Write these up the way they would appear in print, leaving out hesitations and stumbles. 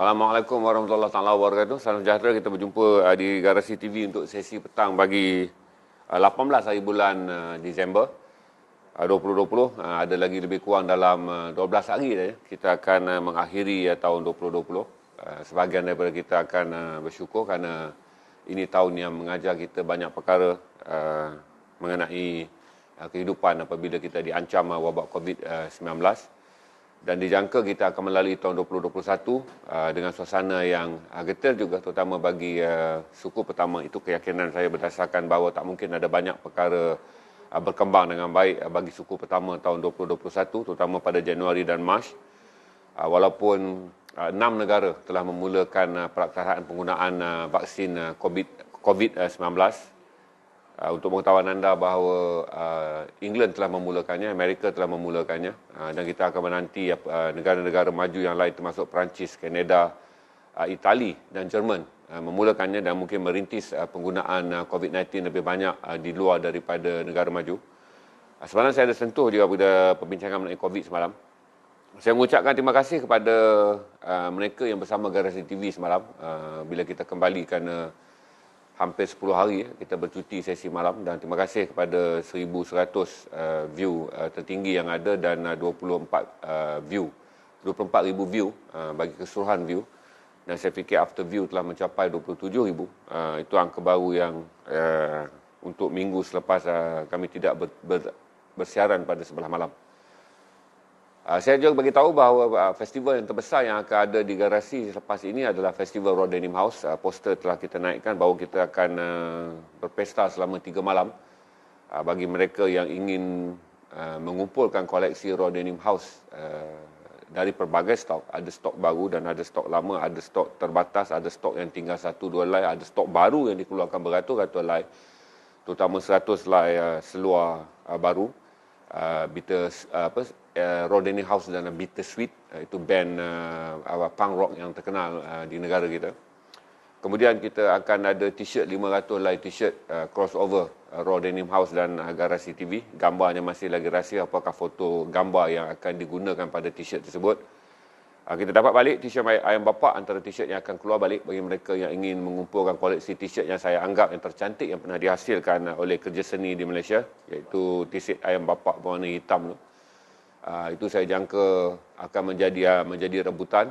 Assalamualaikum warahmatullahi taala wabarakatuh. Salam sejahtera, kita berjumpa di Garasi TV untuk sesi petang bagi 18 hari bulan Disember 2020. Ada lagi lebih kurang dalam 12 hari saja kita akan mengakhiri tahun 2020. Sebahagian daripada kita akan bersyukur kerana ini tahun yang mengajar kita banyak perkara mengenai kehidupan apabila kita diancam wabak COVID-19. Dan dijangka kita akan melalui tahun 2021 dengan suasana yang getir juga, terutama bagi suku pertama. Itu keyakinan saya berdasarkan bahawa tak mungkin ada banyak perkara berkembang dengan baik bagi suku pertama tahun 2021, terutama pada Januari dan Mac. Walaupun 6 negara telah memulakan pelaksanaan penggunaan vaksin COVID-19. Untuk pengetahuan anda bahawa England telah memulakannya, Amerika telah memulakannya, dan kita akan menanti negara-negara maju yang lain termasuk Perancis, Kanada, Itali dan Jerman memulakannya dan mungkin merintis penggunaan COVID-19 lebih banyak di luar daripada negara maju. Semalam saya ada sentuh juga pada perbincangan mengenai COVID semalam. Saya mengucapkan terima kasih kepada mereka yang bersama Garasi TV semalam bila kita kembali kerana hampir 10 hari kita bercuti sesi malam, dan terima kasih kepada 1,100 view tertinggi yang ada dan 24,000 view bagi keseluruhan view, dan saya fikir after view telah mencapai 27,000. Itu angka baru yang untuk minggu selepas kami tidak bersiaran pada sebelah malam. Saya juga bagi tahu bahawa festival yang terbesar yang akan ada di Garasi selepas ini adalah Festival Raw Denim House. Poster telah kita naikkan bahawa kita akan berpesta selama 3 malam. Bagi mereka yang ingin mengumpulkan koleksi Raw Denim House dari pelbagai stok, ada stok baru dan ada stok lama, ada stok terbatas, ada stok yang tinggal 1-2 helai, ada stok baru yang dikeluarkan beratus-ratus helai, terutama 100 helai seluar baru. Raw Denim House dan Bittersweet, itu band punk rock yang terkenal di negara kita. Kemudian kita akan ada t-shirt 500 helai t-shirt crossover Raw Denim House dan Garasi TV. Gambarnya masih lagi rahsia apakah foto gambar yang akan digunakan pada t-shirt tersebut. Kita dapat balik t-shirt Ayam Bapa, antara t-shirt yang akan keluar balik bagi mereka yang ingin mengumpulkan koleksi t-shirt yang saya anggap yang tercantik yang pernah dihasilkan oleh kerja seni di Malaysia, iaitu t-shirt Ayam Bapa berwarna hitam tu. Itu saya jangka akan menjadi rebutan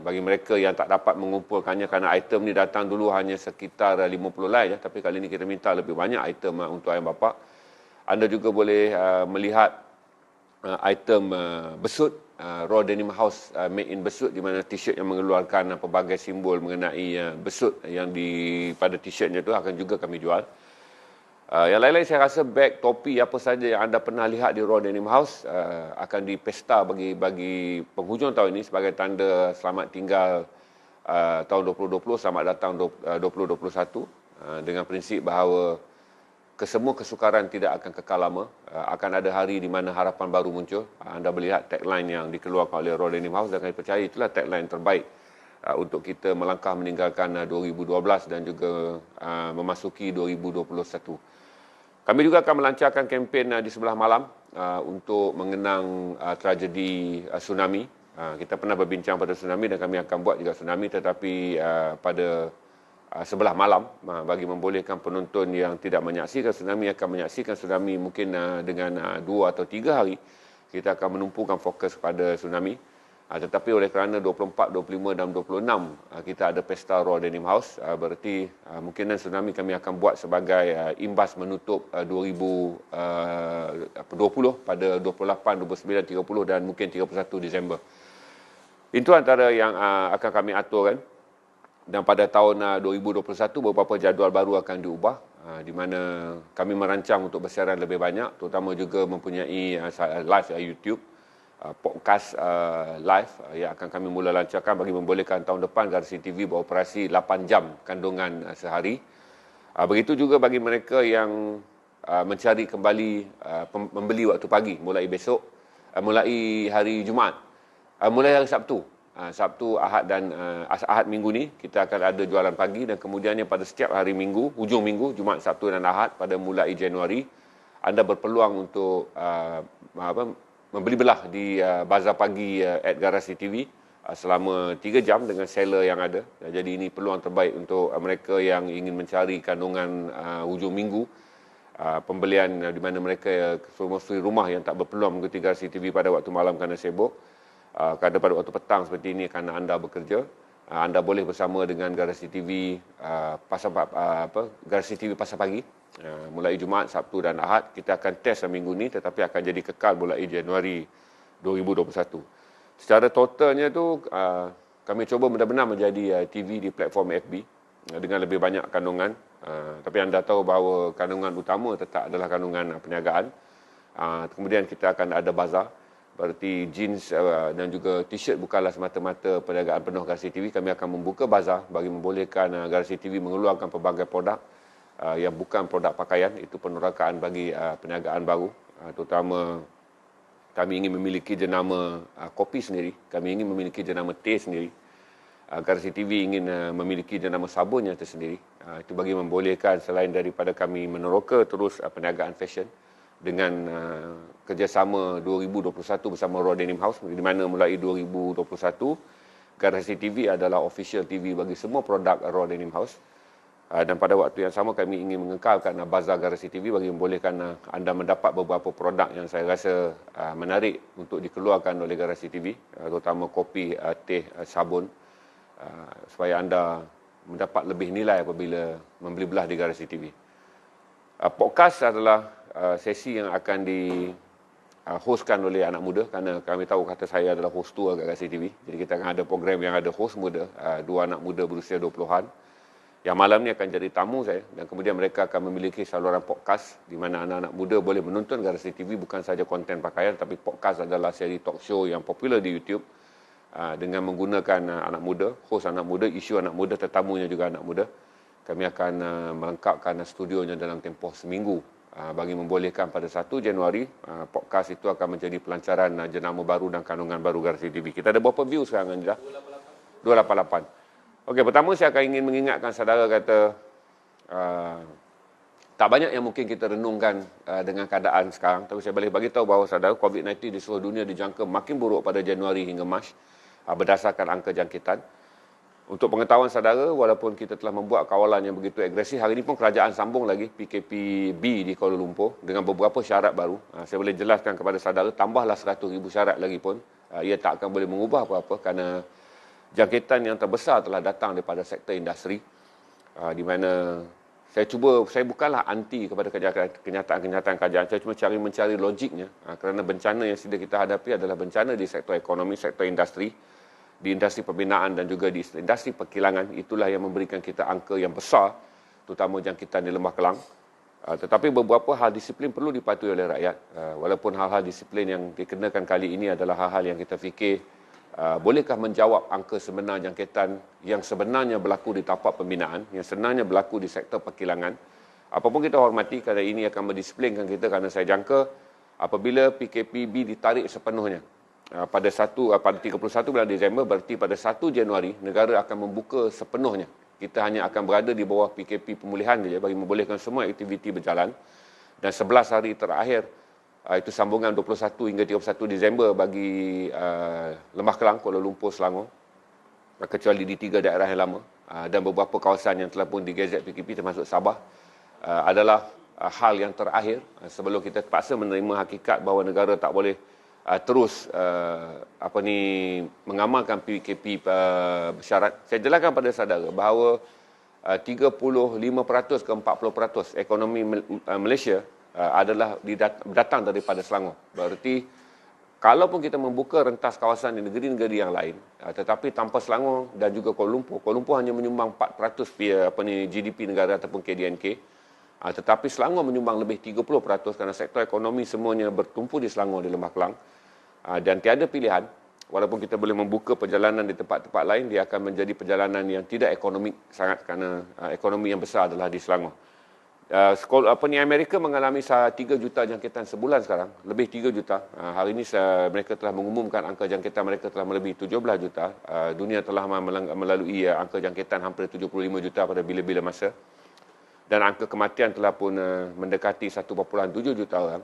bagi mereka yang tak dapat mengumpulkannya kerana item ni datang dulu hanya sekitar 50 helai je, tapi kali ini kita minta lebih banyak item untuk Ayam Bapa. Anda juga boleh melihat item besut Raw Denim House made in besut, di mana t-shirt yang mengeluarkan pelbagai simbol mengenai besut yang pada t-shirtnya tu akan juga kami jual. Yang lain-lain saya rasa beg, topi, apa saja yang anda pernah lihat di Raw Denim House akan dipesta bagi penghujung tahun ini sebagai tanda selamat tinggal tahun 2020, selamat datang 2021, dengan prinsip bahawa kesemua kesukaran tidak akan kekal lama. Akan ada hari di mana harapan baru muncul. Anda melihat tagline yang dikeluarkan oleh Raw Denim House dan kami percaya itulah tagline terbaik untuk kita melangkah meninggalkan 2012 dan juga memasuki 2021. Kami juga akan melancarkan kempen di sebelah malam untuk mengenang tragedi tsunami. Kita pernah berbincang pada tsunami dan kami akan buat juga tsunami, tetapi pada sebelah malam bagi membolehkan penonton yang tidak menyaksikan tsunami akan menyaksikan tsunami mungkin dengan 2 atau 3 hari. Kita akan menumpukan fokus pada tsunami. Tetapi oleh kerana 24, 25 dan 26 kita ada pesta Raw Denim House, berarti mungkinan tsunami kami akan buat sebagai imbas menutup 2020 pada 28, 29, 30 dan mungkin 31 Disember. Itu antara yang akan kami aturkan. Dan pada tahun 2021 beberapa jadual baru akan diubah, di mana kami merancang untuk bersiaran lebih banyak, terutama juga mempunyai live YouTube, podcast live yang akan kami mula lancarkan bagi membolehkan tahun depan Garasi TV beroperasi 8 jam kandungan sehari. Begitu juga bagi mereka yang mencari kembali membeli waktu pagi mulai besok, mulai hari Jumaat, mulai hari Sabtu. Sabtu, Ahad dan Ahad minggu ni kita akan ada jualan pagi, dan kemudiannya pada setiap hari minggu, hujung minggu, Jumaat, Sabtu dan Ahad pada mulai Januari, anda berpeluang untuk membeli belah di bazar pagi at Garasi TV selama 3 jam dengan seller yang ada. Jadi ini peluang terbaik untuk mereka yang ingin mencari kandungan hujung minggu, pembelian di mana mereka semua rumah yang tak berpeluang mengikuti Garasi TV pada waktu malam kerana sibuk. Kadang pada waktu petang seperti ini kerana anda bekerja, anda boleh bersama dengan Garasi TV Garasi TV Pasar Pagi. Mulai Jumaat, Sabtu dan Ahad. Kita akan test minggu ni, tetapi akan jadi kekal mulai Januari 2021. Secara totalnya tu kami cuba benar-benar menjadi TV di platform FB dengan lebih banyak kandungan. Tapi anda tahu bahawa kandungan utama tetap adalah kandungan perniagaan. Kemudian kita akan ada bazar. Berarti jeans dan juga t-shirt bukanlah semata-mata perniagaan penuh Garasi TV. Kami akan membuka bazar bagi membolehkan Garasi TV mengeluarkan pelbagai produk yang bukan produk pakaian. Itu penerakaan bagi perniagaan baru. Terutama kami ingin memiliki jenama kopi sendiri. Kami ingin memiliki jenama teh sendiri. Garasi TV ingin memiliki jenama sabun yang tersendiri. Itu bagi membolehkan selain daripada kami meneroka terus perniagaan fashion dengan kerjasama 2021 bersama Raw Denim House, di mana mulai 2021 Garasi TV adalah official TV bagi semua produk Raw Denim House. Dan pada waktu yang sama kami ingin mengekalkan bazar Garasi TV bagi membolehkan anda mendapat beberapa produk yang saya rasa menarik untuk dikeluarkan oleh Garasi TV, terutama kopi, teh, sabun, supaya anda mendapat lebih nilai apabila membeli belah di Garasi TV. Podcast adalah sesi yang akan hostkan oleh anak muda, kerana kami tahu kata saya adalah host tua kat Garasi TV. Jadi kita akan ada program yang ada host muda, 2 anak muda berusia 20-an. Yang malam ni akan jadi tamu saya, dan kemudian mereka akan memiliki saluran podcast di mana anak-anak muda boleh menonton Garasi TV bukan saja konten pakaian, tapi podcast adalah seri talk show yang popular di YouTube dengan menggunakan anak muda, host anak muda, isu anak muda, tetamunya juga anak muda. Kami akan melengkapkan studionya dalam tempoh seminggu bagi membolehkan pada 1 Januari podcast itu akan menjadi pelancaran jenama baru dan kandungan baru Garasi TV. Kita ada berapa view sekarang, Anjila? 288. Okey, pertama saya akan ingin mengingatkan saudara kata tak banyak yang mungkin kita renungkan dengan keadaan sekarang, tapi saya boleh bagi tahu bahawa saudara COVID-19 di seluruh dunia dijangka makin buruk pada Januari hingga Mac berdasarkan angka jangkitan. Untuk pengetahuan saudara, walaupun kita telah membuat kawalan yang begitu agresif, hari ini pun kerajaan sambung lagi PKPB di Kuala Lumpur dengan beberapa syarat baru. Saya boleh jelaskan kepada saudara, tambahlah 100,000 syarat lagi pun, ia tak akan boleh mengubah apa-apa kerana jangkitan yang terbesar telah datang daripada sektor industri, di mana saya bukanlah anti kepada kenyataan kerajaan, saya cuma mencari logiknya, kerana bencana yang sedang kita hadapi adalah bencana di sektor ekonomi, sektor industri, di industri pembinaan dan juga di industri perkilangan. Itulah yang memberikan kita angka yang besar, terutama jangkitan di Lembah Kelang. Tetapi beberapa hal disiplin perlu dipatuhi oleh rakyat, walaupun hal-hal disiplin yang dikenakan kali ini adalah hal-hal yang kita fikir bolehkah menjawab angka sebenar jangkitan yang sebenarnya berlaku di tapak pembinaan, yang sebenarnya berlaku di sektor perkilangan. Apapun kita hormati, kerana ini akan mendisiplinkan kita, kerana saya jangka apabila PKPB ditarik sepenuhnya pada 31 bulan Disember, berarti pada 1 Januari negara akan membuka sepenuhnya. Kita hanya akan berada di bawah PKP pemulihan saja bagi membolehkan semua aktiviti berjalan, dan 11 hari terakhir itu sambungan 21 hingga 31 Disember bagi Lembah Kelang, Kuala Lumpur, Selangor, kecuali di 3 daerah yang lama, dan beberapa kawasan yang telah pun digezet PKP termasuk Sabah, adalah hal yang terakhir sebelum kita terpaksa menerima hakikat bahawa negara tak boleh terus mengamalkan PKP bersyarat. Saya jelaskan pada saudara bahawa 35% ke 40% ekonomi Malaysia adalah datang daripada Selangor. Berarti kalaupun kita membuka rentas kawasan di negeri-negeri yang lain, tetapi tanpa Selangor dan juga Kuala Lumpur hanya menyumbang 4% GDP negara ataupun KDNK, tetapi Selangor menyumbang lebih 30% kerana sektor ekonomi semuanya bertumpu di Selangor, di Lembah Kelang, dan tiada pilihan. Walaupun kita boleh membuka perjalanan di tempat-tempat lain, dia akan menjadi perjalanan yang tidak ekonomik sangat, kerana ekonomi yang besar adalah di Selangor. Amerika mengalami 3 juta jangkitan sebulan sekarang, lebih 3 juta. Hari ini mereka telah mengumumkan angka jangkitan mereka telah melebihi 17 juta. Dunia telah melalui angka jangkitan hampir 75 juta pada bila-bila masa. Dan angka kematian telah pun mendekati 1.7 juta orang.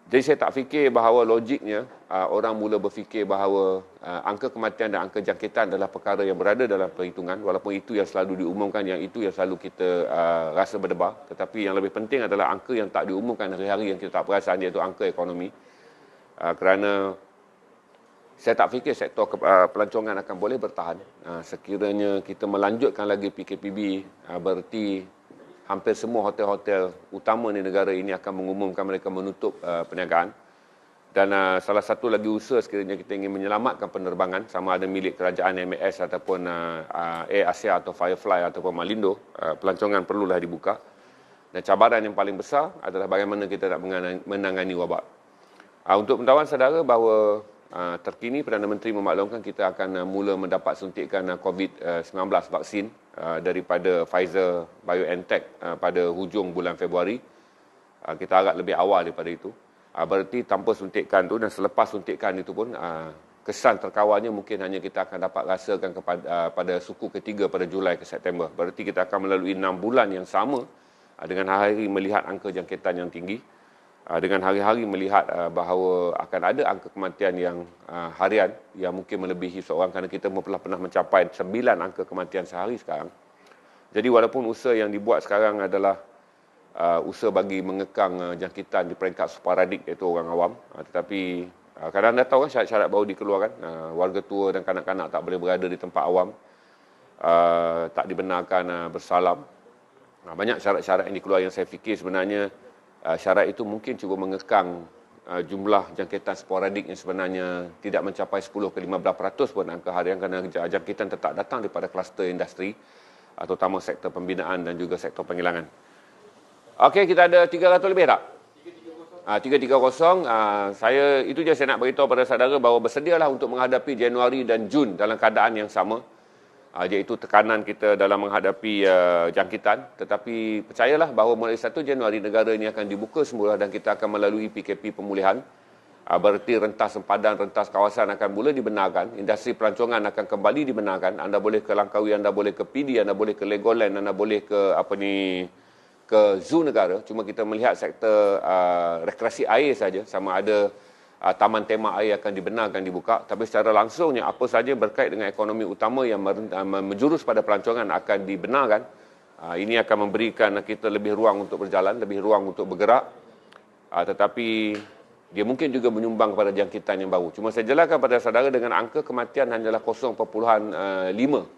Jadi saya tak fikir bahawa logiknya orang mula berfikir bahawa angka kematian dan angka jangkitan adalah perkara yang berada dalam perhitungan, walaupun itu yang selalu diumumkan, yang itu yang selalu kita rasa berdebar. Tetapi yang lebih penting adalah angka yang tak diumumkan hari-hari yang kita tak perasan, iaitu angka ekonomi. Kerana saya tak fikir sektor pelancongan akan boleh bertahan. Sekiranya kita melanjutkan lagi PKPB, bererti hampir semua hotel-hotel utama di negara ini akan mengumumkan mereka menutup perniagaan. Dan salah satu lagi usaha sekiranya kita ingin menyelamatkan penerbangan, sama ada milik kerajaan MAS ataupun Air Asia atau Firefly ataupun Malindo, pelancongan perlulah dibuka. Dan cabaran yang paling besar adalah bagaimana kita nak menangani wabak. Untuk pengetahuan saudara bahawa terkini Perdana Menteri memaklumkan kita akan mula mendapat suntikan COVID-19 vaksin daripada Pfizer BioNTech pada hujung bulan Februari. Kita agak lebih awal daripada itu. Berarti tanpa suntikan itu dan selepas suntikan itu pun kesan terkawarnya mungkin hanya kita akan dapat rasakan pada suku ketiga pada Julai ke September. Berarti kita akan melalui 6 bulan yang sama dengan hari-hari melihat angka jangkitan yang tinggi, dengan hari-hari melihat bahawa akan ada angka kematian yang harian yang mungkin melebihi seorang, kerana kita pernah mencapai 9 angka kematian sehari sekarang. Jadi walaupun usaha yang dibuat sekarang adalah usaha bagi mengekang jangkitan di peringkat sporadik, iaitu orang awam, tetapi kadang anda tahu kan syarat-syarat baru dikeluarkan, warga tua dan kanak-kanak tak boleh berada di tempat awam, tak dibenarkan bersalam. Banyak syarat-syarat yang dikeluarkan yang saya fikir sebenarnya syarat itu mungkin cuba mengekang jumlah jangkitan sporadik yang sebenarnya tidak mencapai 10 ke 15% pun angka harian, kerana jangkitan tetap datang daripada kluster industri, terutama sektor pembinaan dan juga sektor penghilangan. Okey, kita ada 300 lebih tak? 330. Saya itu je saya nak beritahu pada saudara bahawa bersedialah untuk menghadapi Januari dan Jun dalam keadaan yang sama, iaitu tekanan kita dalam menghadapi jangkitan. Tetapi percayalah bahawa mulai 1 Januari negara ini akan dibuka semula dan kita akan melalui PKP pemulihan. Berarti rentas sempadan, rentas kawasan akan mula dibenarkan, industri pelancongan akan kembali dibenarkan. Anda boleh ke Langkawi, anda boleh ke PD, anda boleh ke Legoland, anda boleh ke ke zoo negara. Cuma kita melihat sektor rekreasi air saja, sama ada taman tema air akan dibenarkan dibuka, tapi secara langsungnya apa saja berkait dengan ekonomi utama yang menjurus pada pelancongan akan dibenarkan. Ini akan memberikan kita lebih ruang untuk berjalan, lebih ruang untuk bergerak, tetapi dia mungkin juga menyumbang kepada jangkitan yang baru. Cuma saya jelaskan pada saudara dengan angka kematian hanyalah 0.5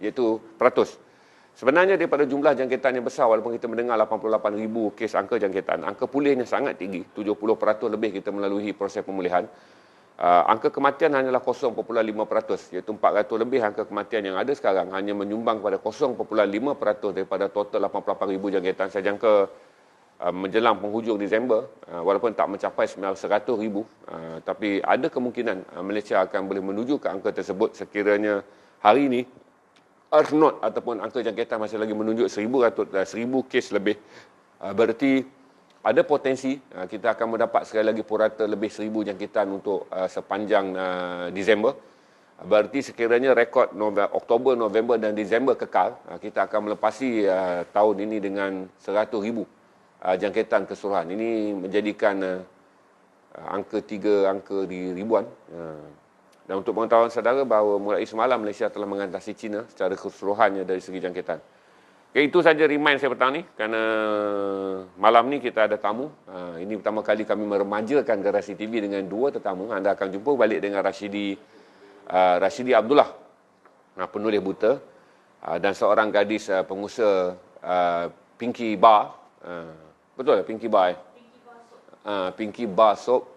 iaitu peratus. Sebenarnya daripada jumlah jangkitan yang besar, walaupun kita mendengar 88,000 kes angka jangkitan, angka pulihnya sangat tinggi, 70% lebih kita melalui proses pemulihan. Angka kematian hanyalah 0.5%, iaitu 400 lebih angka kematian yang ada sekarang hanya menyumbang kepada 0.5% daripada total 88,000 jangkitan. Saya jangka menjelang penghujung Disember, walaupun tak mencapai 100,000, tapi ada kemungkinan Malaysia akan boleh menuju ke angka tersebut sekiranya hari ini Earth Note ataupun angka jangkitan masih lagi menunjuk 1,000 kes lebih. Berarti ada potensi kita akan mendapat sekali lagi purata lebih 1,000 jangkitan untuk sepanjang Disember. Berarti sekiranya rekod Oktober, November dan Disember kekal, kita akan melepasi tahun ini dengan 100,000 jangkitan keseluruhan. Ini menjadikan angka di ribuan. Dan untuk pengetahuan saudara bahawa mulai semalam Malaysia telah mengatasi China secara keseluruhannya dari segi jangkitan. Okay, itu saja remind saya petang ni, kerana malam ni kita ada tamu. Ini pertama kali kami meremajakan Garasi TV dengan 2 tetamu. Anda akan jumpa balik dengan Rashidi Abdullah, penulis buta, dan seorang gadis pengusaha Pinky Bar. Betul Pinky Bar? Pinky Bar Soap,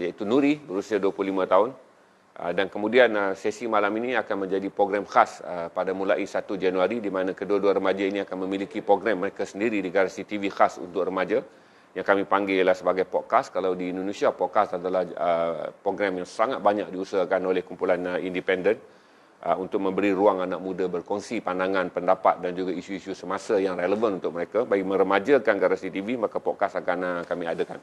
iaitu Nuri, berusia 25 tahun. Dan kemudian sesi malam ini akan menjadi program khas pada mulai 1 Januari, di mana kedua-dua remaja ini akan memiliki program mereka sendiri di Garasi TV khas untuk remaja, yang kami panggil ialah sebagai podcast. Kalau di Indonesia, podcast adalah program yang sangat banyak diusahakan oleh kumpulan independen untuk memberi ruang anak muda berkongsi pandangan, pendapat dan juga isu-isu semasa yang relevan untuk mereka. Bagi meremajakan Garasi TV, maka podcast akan kami adakan.